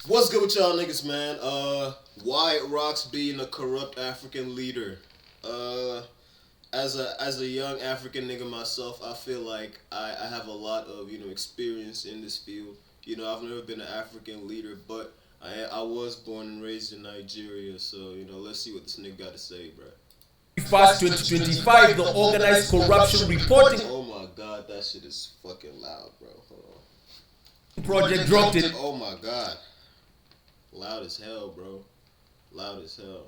What's good with y'all niggas, man? Wyatt Rocks being a corrupt African leader. As a young African nigga myself, I feel like I have a lot of experience in this field. I've never been an African leader, but I was born and raised in Nigeria, so let's see what this nigga got to say, bro. Fast 2025, the Organized Corruption Reporting Oh my god, that shit is fucking loud, bro. Hold on. Project dropped it. Oh my god. Loud as hell, bro. Loud as hell.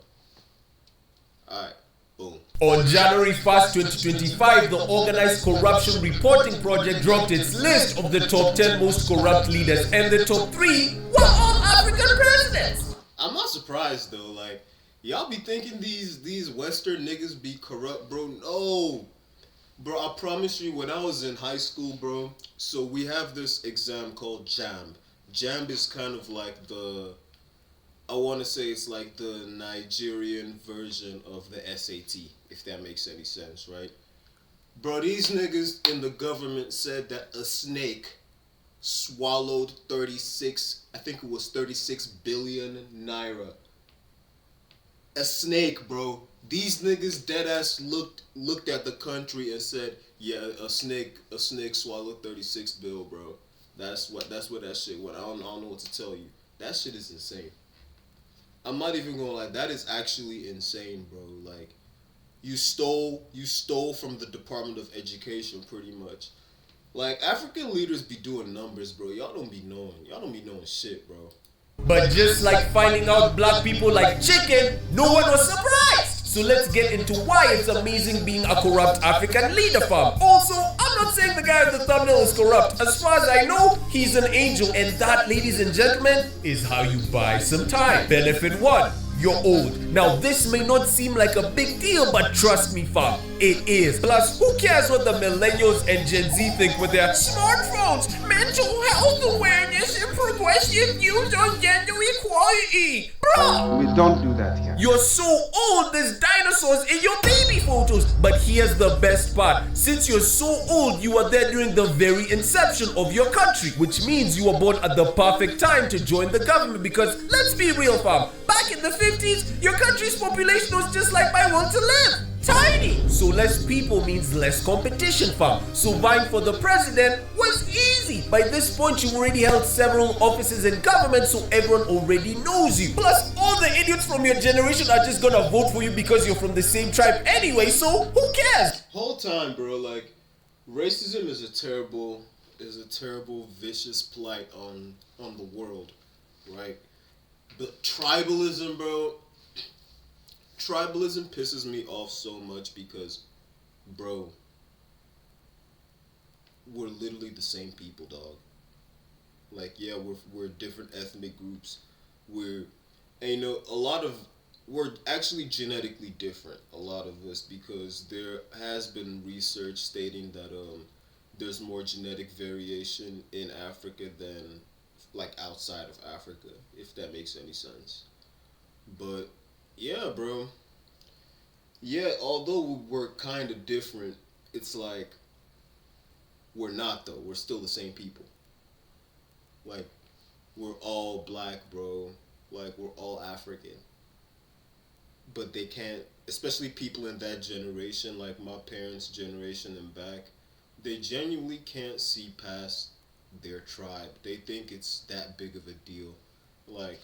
Alright, boom. On January 1st, 2025, the Organized Corruption Reporting Project dropped its list of the top 10 most corrupt leaders, and the top 3 were all African presidents. I'm not surprised though, like, y'all be thinking these Western niggas be corrupt, bro. No. Bro, I promise you, when I was in high school, bro, so we have this exam called JAMB. JAMB is kind of like I want to say it's like the Nigerian version of the SAT, if that makes any sense, right? Bro, these niggas in the government said that a snake swallowed 36 billion naira. A snake, bro. These niggas deadass looked at the country and said, yeah, a snake swallowed 36 bill, bro. That's what that shit went. I don't know what to tell you. That shit is insane. I'm not even gonna lie, that is actually insane, bro. Like, you stole from the Department of Education pretty much. Like, African leaders be doing numbers, bro. Y'all don't be knowing shit, bro. But just like finding out black people like chicken, no one was surprised. So let's get into why it's amazing being a corrupt African leader, fam. Also, I'm not saying the guy in the thumbnail is corrupt. As far as I know, he's an angel, and that, ladies and gentlemen, is how you buy some time. Benefit 1. You're old. Now, this may not seem like a big deal, but trust me, fam, it is. Plus, who cares what the millennials and Gen Z think with their smartphones, mental health awareness, and progressive views on gender equality? Bruh! We don't do that here. You're so old, there's dinosaurs in your baby photos. But here's the best part. Since you're so old, you were there during the very inception of your country, which means you were born at the perfect time to join the government, because let's be real, fam, back in the 50s, your country's population was just like my will to live. Tiny. So less people means less competition, fam. So vying for the president was easy. By this point, you already held several offices in government, so everyone already knows you. Plus, all the idiots from your generation are just gonna vote for you because you're from the same tribe anyway, so who cares? Whole time, bro, like, racism is a terrible, vicious plight on the world, right? But tribalism, bro, tribalism pisses me off so much because, bro, we're literally the same people, dog. Like, yeah, we're different ethnic groups. We're actually genetically different, a lot of us, because there has been research stating that there's more genetic variation in Africa than like outside of Africa, if that makes any sense. But yeah, bro. Yeah, although we're kind of different, it's like we're not though. We're still the same people. Like, we're all black, bro. Like, we're all African. But they can't, especially people in that generation, like my parents' generation and back, they genuinely can't see past their tribe. They think it's that big of a deal. Like,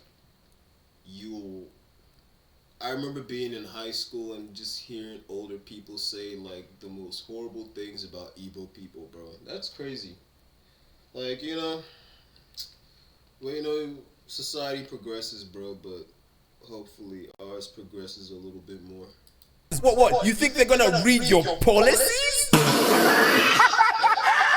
I remember being in high school and just hearing older people say like the most horrible things about Igbo people, bro. That's crazy. Like, society progresses, bro, but hopefully ours progresses a little bit more. What? You think they're gonna read your policies?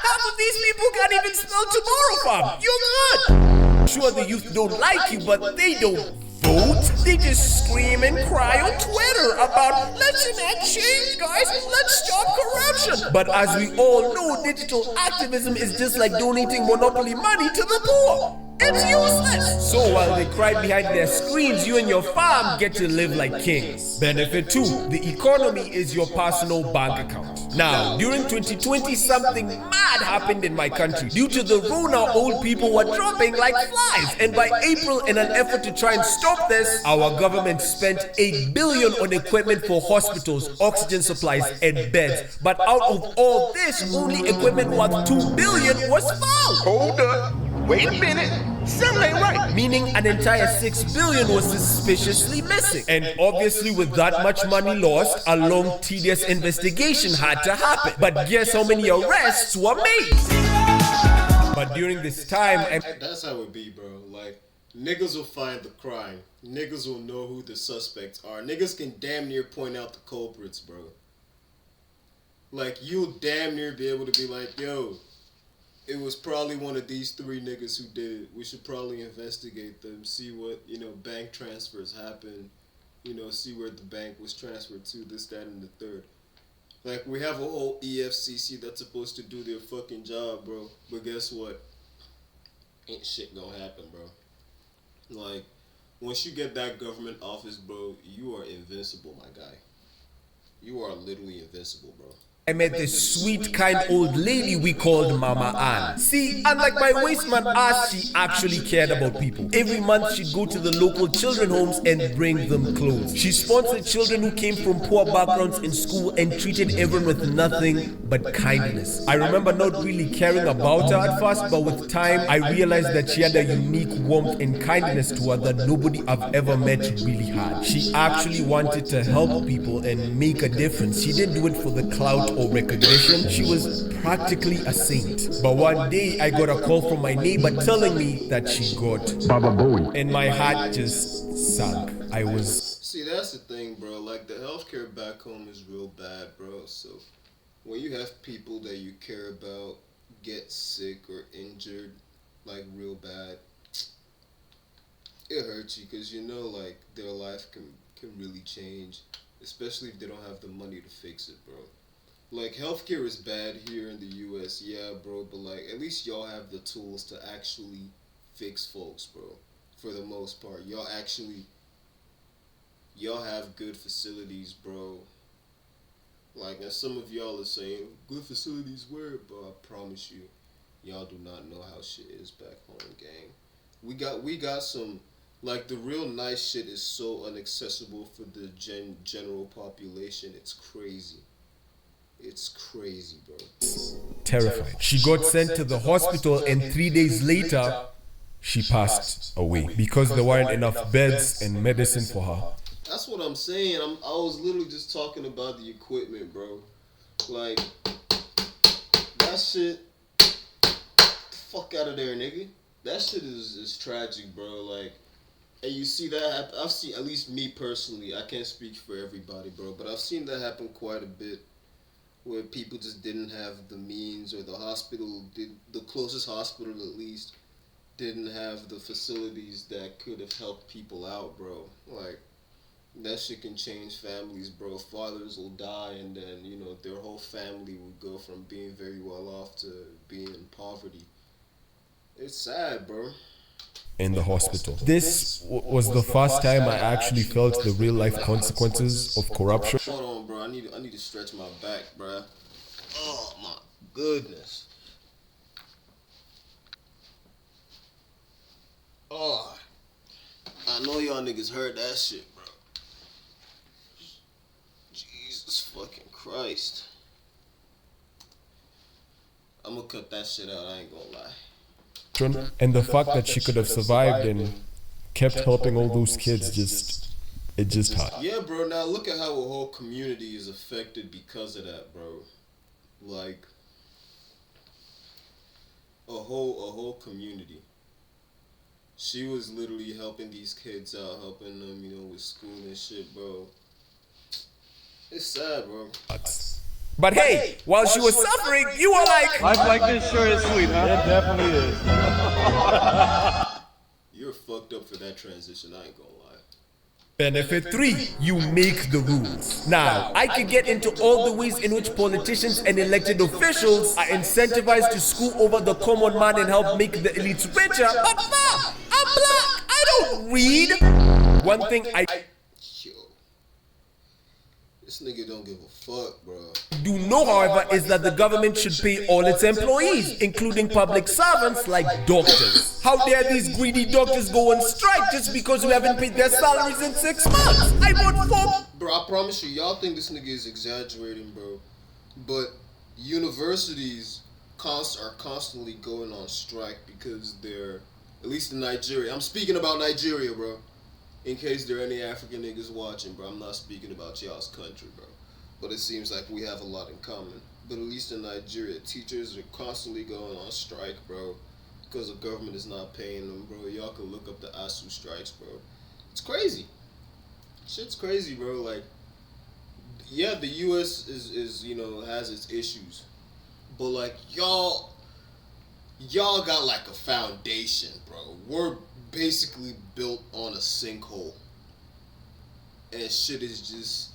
Half of these people can't even spell tomorrow, fam. You're good. Sure, the youth don't like you, but they don't vote. They just scream and cry on Twitter about, let's enact change, guys. Let's stop corruption. But as we all know, digital activism is just like donating Monopoly money to the poor. It's useless. So while they cry behind their screens, you and your fam get to live like kings. Benefit 2, the economy is your personal bank account. Now, during 2020, something mad happened in my country. Due to the Rona, old people were dropping like flies. And by April, in an effort to try and stop this, our government spent $8 billion on equipment for hospitals, oxygen supplies, and beds. But out of all this, only equipment worth $2 billion was found. Hold up. Wait a minute. Something ain't right. Meaning an entire $6 billion was suspiciously missing. And obviously with that much money lost, a long, tedious investigation had to happen. But guess how many arrests were made? But during this time, that's how it be, bro. Like, niggas will find the crime. Niggas will know who the suspects are. Niggas can damn near point out the culprits, bro. Like, you'll damn near be able to be like, yo, it was probably one of these 3 niggas who did it. We should probably investigate them, see what, bank transfers happen, see where the bank was transferred to, this, that, and the third. Like, we have a whole EFCC that's supposed to do their fucking job, bro. But guess what? Ain't shit gonna happen, bro. Like, once you get that government office, bro, you are invincible, my guy. You are literally invincible, bro. I met this sweet, kind old lady we called Mama Ann. See, unlike my wasteman ass, she actually cared about people. Every month she'd go to the local children homes and bring them clothes. She sponsored children who came from poor backgrounds in school and treated everyone with nothing but kindness. I remember not really caring about her at first, but with time I realized that she had a unique warmth and kindness to her that nobody I've ever met really had. She actually wanted to help people and make a difference. She didn't do it for the clout or recognition. She was practically a saint. But one day I got a call from my neighbor telling me that she got Baba Booey. and my heart just sunk. I was... See, that's the thing, bro. Like, the healthcare back home is real bad, bro. So when you have people that you care about get sick or injured, like, real bad, it hurts you because like, their life can really change, especially if they don't have the money to fix it, bro. Like, healthcare is bad here in the U.S., yeah, bro, but, like, at least y'all have the tools to actually fix folks, bro, for the most part. Y'all have good facilities, bro. Like, and some of y'all are saying, good facilities where? But I promise you, y'all do not know how shit is back home, gang. We got some, like, the real nice shit is so inaccessible for the general population, it's crazy. It's crazy, bro. terrified. She got sent to the hospital and 3 days later, she passed away because there weren't enough beds and medicine for her. That's what I'm saying. I was literally just talking about the equipment, bro. Like, that shit, fuck out of there, nigga. That shit is tragic, bro. Like, and you see that happen. I've seen, at least me personally, I can't speak for everybody, bro, but I've seen that happen quite a bit, where people just didn't have the means, or the hospital, the closest hospital at least, didn't have the facilities that could have helped people out, bro. Like, that shit can change families, bro. Fathers will die, and then, their whole family would go from being very well off to being in poverty. It's sad, bro. In the hospital. This was the first time I actually felt the real life consequences of corruption. Hold on, bro. I need to stretch my back, bro. Oh my goodness. Oh, I know y'all niggas heard that shit, bro. Jesus fucking Christ. I'm gonna cut that shit out. I ain't gonna lie. And the fact that she could have survived and kept helping all those kids it just hurt. Yeah, bro. Now look at how a whole community is affected because of that, bro. Like, a whole community. She was literally helping these kids out, helping them, with school and shit, bro. It's sad, bro. But hey, while she was suffering, you were like, life like this sure is sweet, huh? It definitely is. You're fucked up for that transition, I ain't gonna lie. Benefit 3, you make the rules. Now, I could get into all the ways in which politicians and elected officials are incentivized to screw over the common man and help make the elites richer, but fam, I'm black, I don't read. One thing I Yo, this nigga don't give a fuck, bro. do know, however, is that the government should pay all its employees, including public servants like doctors. How dare these greedy doctors go on strike just because we haven't paid their salaries in 6 months? I vote for... Bro, I promise you, y'all think this nigga is exaggerating, bro. But universities are constantly going on strike because they're, at least in Nigeria. I'm speaking about Nigeria, bro. In case there are any African niggas watching, bro. I'm not speaking about y'all's country, bro. But it seems like we have a lot in common. But at least in Nigeria, teachers are constantly going on strike, bro. Because the government is not paying them, bro. Y'all can look up the ASU strikes, bro. It's crazy. Shit's crazy, bro. Like, yeah, the U.S. is you know, has its issues. But, like, y'all got, like, a foundation, bro. We're basically built on a sinkhole. And shit is just,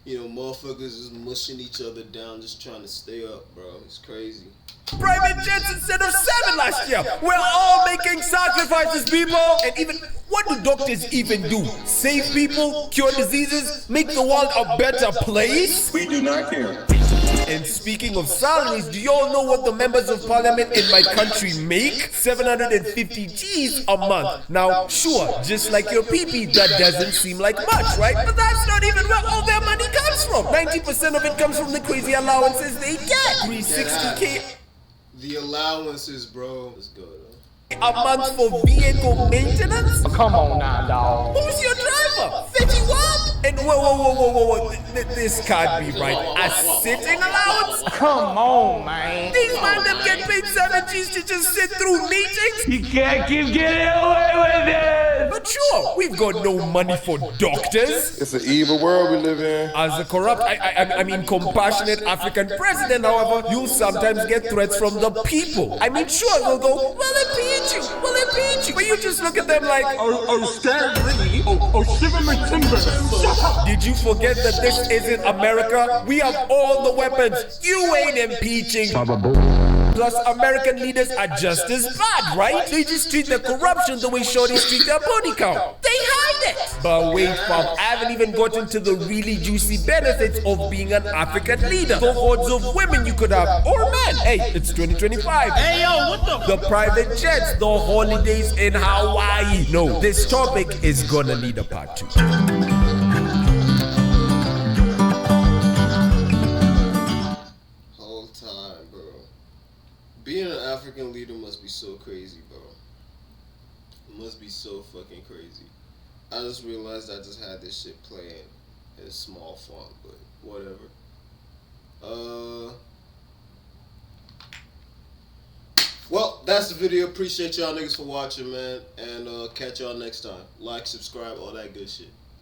you know, motherfuckers just mushing each other down, just trying to stay up, bro. It's crazy. private jets instead of 7 last year. We're all making sacrifices, people. And even, what do doctors even do? Save people, cure diseases, make the world a better place? We do not care. And speaking of salaries, do you all know what the members of parliament in my country make? 750 G's a month. Now, sure, just like your PP, that doesn't seem like much, right? But that's not even where all their money comes from. 90% of it comes from the crazy allowances they get. 360K The allowances, bro. Let's go, though. a month for vehicle maintenance? Come on now, dog. Who's your driver? 51? And whoa. This can't be right. A sitting allowance? Come on, man. These man them get paid 7 G's to just sit through meetings? You can't keep getting away with it. But sure, we've got no money for doctors. It's an evil world we live in. As a corrupt, I mean compassionate African president, however, you'll sometimes get threats from the people. I mean, sure, they'll go, we'll impeach you. But you just look at them like, shiver my timbers. did you forget that this isn't America? We have all the weapons. You ain't impeaching. Plus, American leaders are just as bad, right? They just treat the corruption the way shorties treat their body count. They hide it. But wait, fam, I haven't even gotten to the really juicy benefits of being an African leader. The hordes of women you could have, or men. Hey, it's 2025. Hey, yo, what The private jets, the holidays in Hawaii. No, this topic is gonna need a part 2. Whole time, bro. Being an African leader must be so crazy, bro. It must be so fucking crazy. I just realized I just had this shit playing in small font, but whatever. Well, that's the video. Appreciate y'all niggas for watching, man. And catch y'all next time. Like, subscribe, all that good shit.